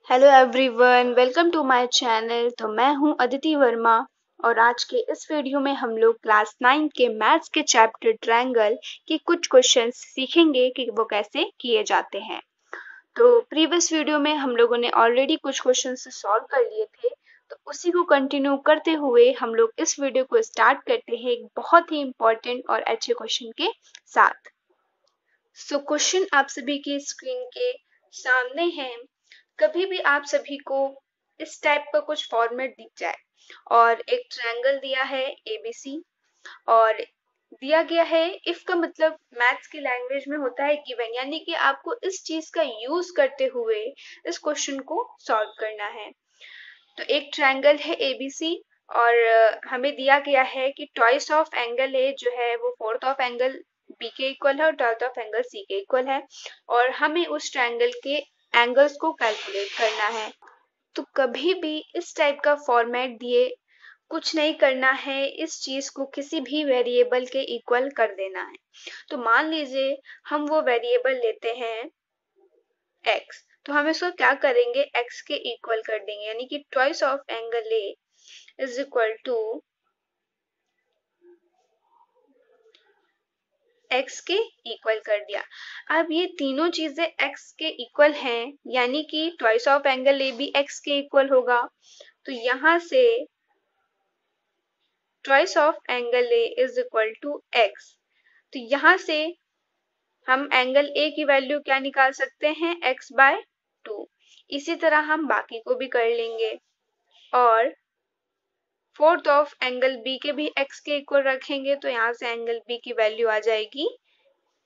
Hello everyone, welcome to my channel. तो मैं हूं अदिति वर्मा और आज के इस वीडियो में हम लोग क्लास 9 के मैथ्स के चैप्टर ट्रायंगल के कुछ क्वेश्चंस सीखेंगे कि वो कैसे किए जाते हैं। तो प्रीवियस वीडियो में हम लोगों ने ऑलरेडी कुछ क्वेश्चंस सॉल्व कर लिए थे, तो उसी को कंटिन्यू करते हुए हम लोग इस वीडियो को स्टार्ट करते हैं एक बहुत ही इम्पोर्टेंट और अच्छे क्वेश्चन के साथ। सो क्वेश्चन आप सभी की स्क्रीन के सामने है। कभी भी आप सभी को इस टाइप का कुछ फॉर्मेट दिख जाए और एक ट्रायंगल दिया है एबीसी और दिया गया है इफ का मतलब मैथ्स की लैंग्वेज में होता है गिवन, यानी कि आपको इस चीज का यूज करते हुए इस क्वेश्चन को सॉल्व करना है। तो एक ट्रायंगल है एबीसी और हमें दिया गया है कि ट्वाइस ऑफ एंगल ए जो है वो फोर्थ ऑफ एंगल बी के इक्वल है और ट्वेल्थ ऑफ एंगल सी के इक्वल है और हमें उस ट्रायंगल के एंगल्स को कैलकुलेट करना है। तो कभी भी इस टाइप का फॉर्मेट दिए कुछ नहीं करना है, इस चीज को किसी भी वेरिएबल के इक्वल कर देना है। तो मान लीजिए हम वो वेरिएबल लेते हैं x, तो हम इसको क्या करेंगे, x के इक्वल कर देंगे, यानी कि twice of angle A is equal to x के इक्वल कर दिया। अब ये तीनों चीजें x के इक्वल हैं, यानी कि ट्वाइस ऑफ एंगल ए भी x के इक्वल होगा। तो यहां से twice of angle A is equal to x। तो यहां से हम एंगल ए की वैल्यू क्या निकाल सकते हैं, x/2। इसी तरह हम बाकी को भी कर लेंगे और फोर्थ ऑफ एंगल बी के भी x के इक्वल रखेंगे, तो यहाँ से एंगल बी की वैल्यू आ जाएगी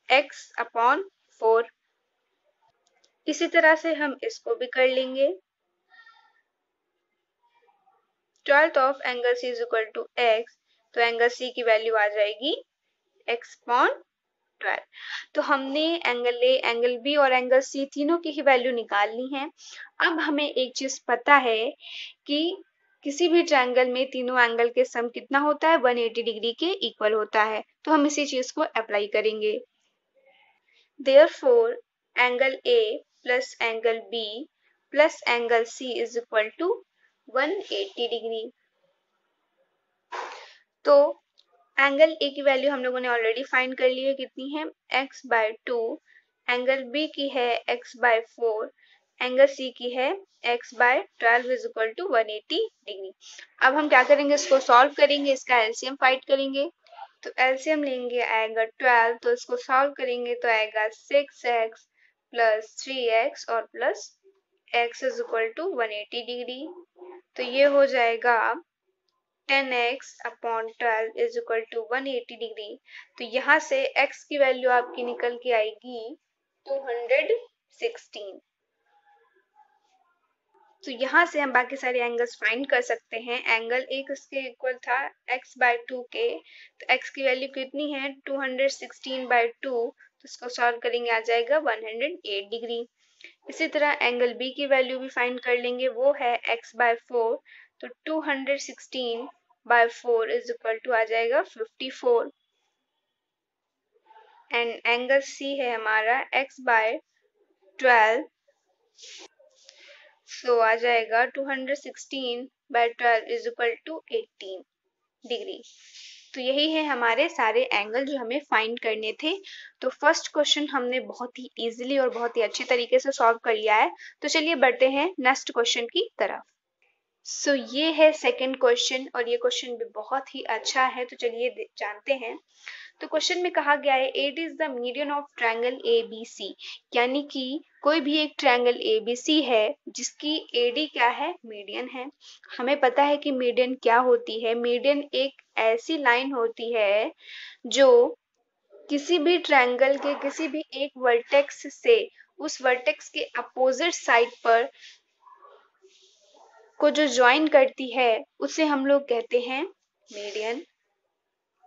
x/4। इसी तरह से हम इसको भी कर लेंगे। Twelfth of angle C is equal to x, तो एंगल सी की वैल्यू आ जाएगी x/12। तो हमने एंगल ए, एंगल बी और एंगल सी तीनों की ही वैल्यू निकाल ली है। अब हमें एक चीज पता है कि किसी भी ट्रायंगल में तीनों एंगल के सम कितना होता है, 180 डिग्री के इक्वल होता है। तो हम इसी चीज को अप्लाई करेंगे। Therefore, angle A plus angle B plus angle C is equal to 180 degree. तो एंगल ए की वैल्यू हम लोगों ने ऑलरेडी फाइंड कर ली है, कितनी है, x/2। एंगल बी की है x/4। एंगल सी की है x/12 is equal to 180 degree. अब हम क्या करेंगे, इसको सॉल्व करेंगे, इसका एलसीएम फाइंड करेंगे। तो एलसीएम लेंगे, आएगा 12, तो इसको सॉल्व करेंगे तो आएगा 6x प्लस 3x और plus x is equal to 180 degree. तो ये हो जाएगा 10x upon 12 is equal to 180 degree. तो यहाँ से x की वैल्यू आपकी निकल के आएगी 216। तो यहाँ से हम बाकी सारे एंगल्स फाइंड कर सकते हैं। एंगल एक इसके इक्वल था x/2 के, तो x की वैल्यू कितनी है, 216/2। तो इसको सॉल्व करेंगे, आ जाएगा 108 डिग्री। इसी तरह एंगल बी की वैल्यू भी फाइंड कर लेंगे, वो है x/4। तो 216/4 इज इक्वल टू आ जाएगा 54। एंड एंगल सी है हमारा x/12, सो आ जाएगा 216/12 इज इक्वल टू 18 डिग्री। तो यही है हमारे सारे एंगल जो हमें फाइंड करने थे। तो फर्स्ट क्वेश्चन हमने बहुत ही इजीली और बहुत ही अच्छे तरीके से सॉल्व कर लिया है। तो चलिए बढ़ते हैं नेक्स्ट क्वेश्चन की तरफ। सो ये है सेकंड क्वेश्चन और ये क्वेश्चन भी बहुत ही अच्छा है, तो चलिए जानते हैं। तो क्वेश्चन में कहा गया है AD is the median of triangle ABC, यानी कि कोई भी एक ट्रायंगल एबीसी है जिसकी एडी क्या है, मीडियन है। हमें पता है कि मीडियन क्या होती है। मीडियन एक ऐसी लाइन होती है जो किसी भी ट्रायंगल के किसी भी एक वर्टेक्स से उस वर्टेक्स के अपोजिट साइड पर को जो ज्वाइन करती है उसे हम लोग कहते हैं मीडियन।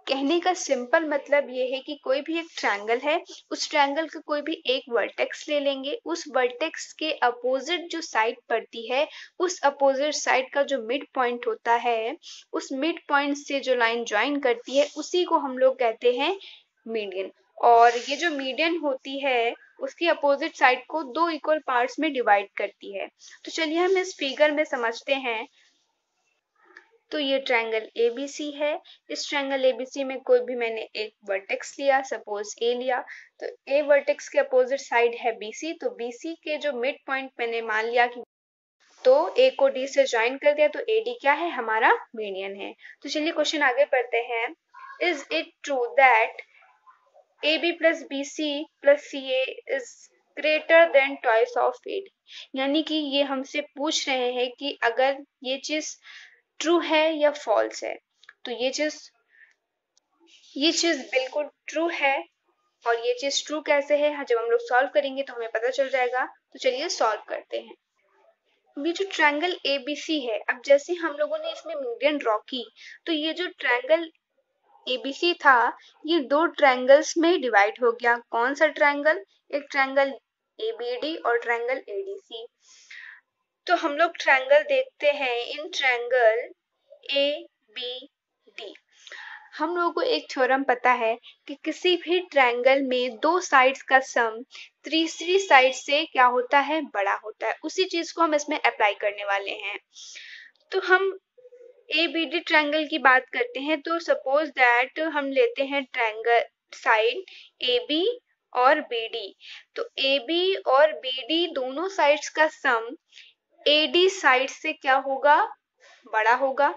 कहने का सिंपल मतलब ये है कि कोई भी एक ट्रायंगल है, उस ट्रायंगल का कोई भी एक वर्टेक्स ले लेंगे, उस वर्टेक्स के अपोजिट जो साइड पड़ती है, उस अपोजिट साइड का जो मिड पॉइंट होता है, उस मिड पॉइंट से जो लाइन ज्वाइन करती है उसी को हम लोग कहते हैं मीडियन। और ये जो मीडियन होती है उसकी अपोजिट साइड को दो इक्वल पार्ट्स में डिवाइड करती है। तो चलिए हम इस फिगर में समझते हैं। तो ये ट्रायंगल एबीसी है। इस ट्रायंगल एबीसी में कोई भी मैंने एक वर्टेक्स लिया, सपोज ए लिया, तो ए वर्टेक्स के अपोजिट साइड है बीसी, तो बीसी के जो मिड पॉइंट मैंने मान लिया कि तो ए को डी से ज्वाइन कर दिया, तो ए डी क्या है, हमारा मीडियन है। तो चलिए क्वेश्चन आगे पढ़ते हैं। Is it true that A B plus B C plus C A is greater than twice of A D? यानी कि ये हमसे पूछ रहे हैं कि अगर ये चीज ट्रू है या फॉल्स है। तो ये चीज बिल्कुल ट्रू है। और ये चीज ट्रू कैसे है, जब हम लोग सॉल्व करेंगे तो हमें पता चल जाएगा। तो चलिए सॉल्व करते हैं। ये जो ट्रायंगल एबीसी है, अब जैसे हम लोगों ने इसमें मीडियन ड्रॉ की, तो ये जो ट्रायंगल एबीसी था ये दो ट्रायंगल्स में डिवाइड हो गया। कौन सा ट्रायंगल? एक ट्रायंगल एबीडी और ट्रायंगल एडीसी। तो हम लोग ट्रायंगल देखते हैं इन ट्रायंगल ए बी डी। हम लोगों को एक थ्योरम पता है कि किसी भी ट्रायंगल में दो साइड्स का सम तीसरी साइड से क्या होता है, बड़ा होता है। उसी चीज को हम इसमें अप्लाई करने वाले हैं। तो हम ए बी डी ट्रायंगल की बात करते हैं। तो सपोज दैट हम लेते हैं ट्रायंगल साइड ए बी और बी डी। तो ए बी और बी डी दोनों साइड्स का सम ए डी साइड से क्या होगा, बड़ा होगा,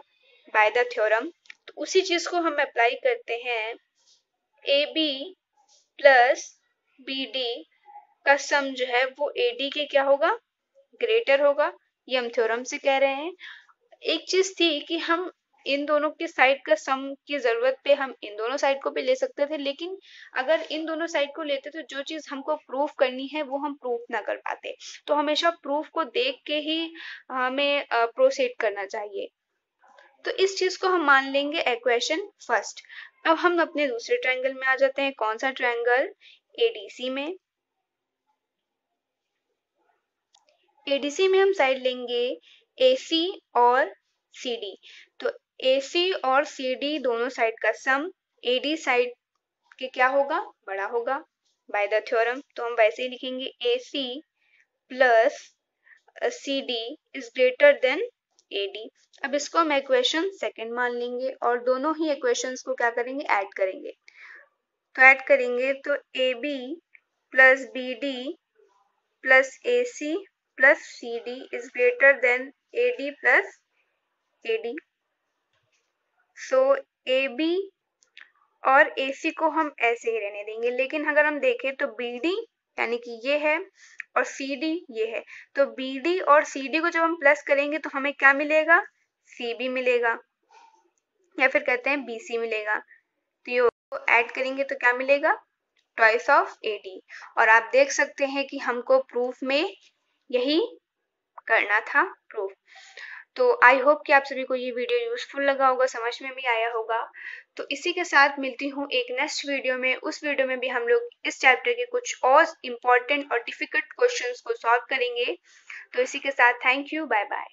बाय द थ्योरम। तो उसी चीज को हम अप्लाई करते हैं। A B plus B D का सम जो है वो ए डी के क्या होगा, ग्रेटर होगा। ये हम थ्योरम से कह रहे हैं। एक चीज थी कि हम इन दोनों के साइड का सम की जरूरत पे हम इन दोनों साइड को भी ले सकते थे, लेकिन अगर इन दोनों साइड को लेते तो जो चीज हमको प्रूफ करनी है वो हम प्रूफ ना कर पाते। तो हमेशा प्रूफ को देख के ही हमें प्रोसीड करना चाहिए। तो इस चीज को हम मान लेंगे इक्वेशन फर्स्ट। अब हम अपने दूसरे ट्रायंगल में आ जाते हैं। कौन सा ट्रायंगल? एडीसी में। एडीसी में हम साइड लेंगे AC और CD। तो AC और CD दोनों साइड का सम AD साइड के क्या होगा, बड़ा होगा, बाय द थ्योरम। तो हम वैसे ही लिखेंगे AC plus CD is greater then AD। अब इसको हम इक्वेशन सेकंड मान लेंगे और दोनों ही इक्वेशंस को क्या करेंगे, ऐड करेंगे। तो ऐड करेंगे तो AB plus BD plus AC plus CD is greater then AD plus AD। So AB और AC को हम ऐसे ही रहने देंगे, लेकिन अगर हम देखें तो BD यानी कि ये है और CD ये है। तो BD और CD को जब हम प्लस करेंगे तो हमें क्या मिलेगा, CB मिलेगा, या फिर कहते हैं BC मिलेगा। तो ये ऐड करेंगे तो क्या मिलेगा, ट्वाइस ऑफ AD। और आप देख सकते हैं कि हमको प्रूफ में यही करना था, प्रूफ। तो आई होप कि आप सभी को ये वीडियो यूजफुल लगा होगा, समझ में भी आया होगा। तो इसी के साथ मिलती हूँ एक नेक्स्ट वीडियो में। उस वीडियो में भी हम लोग इस चैप्टर के कुछ और इम्पोर्टेंट और डिफिकल्ट क्वेश्चंस को सॉल्व करेंगे। तो इसी के साथ थैंक यू, बाय बाय।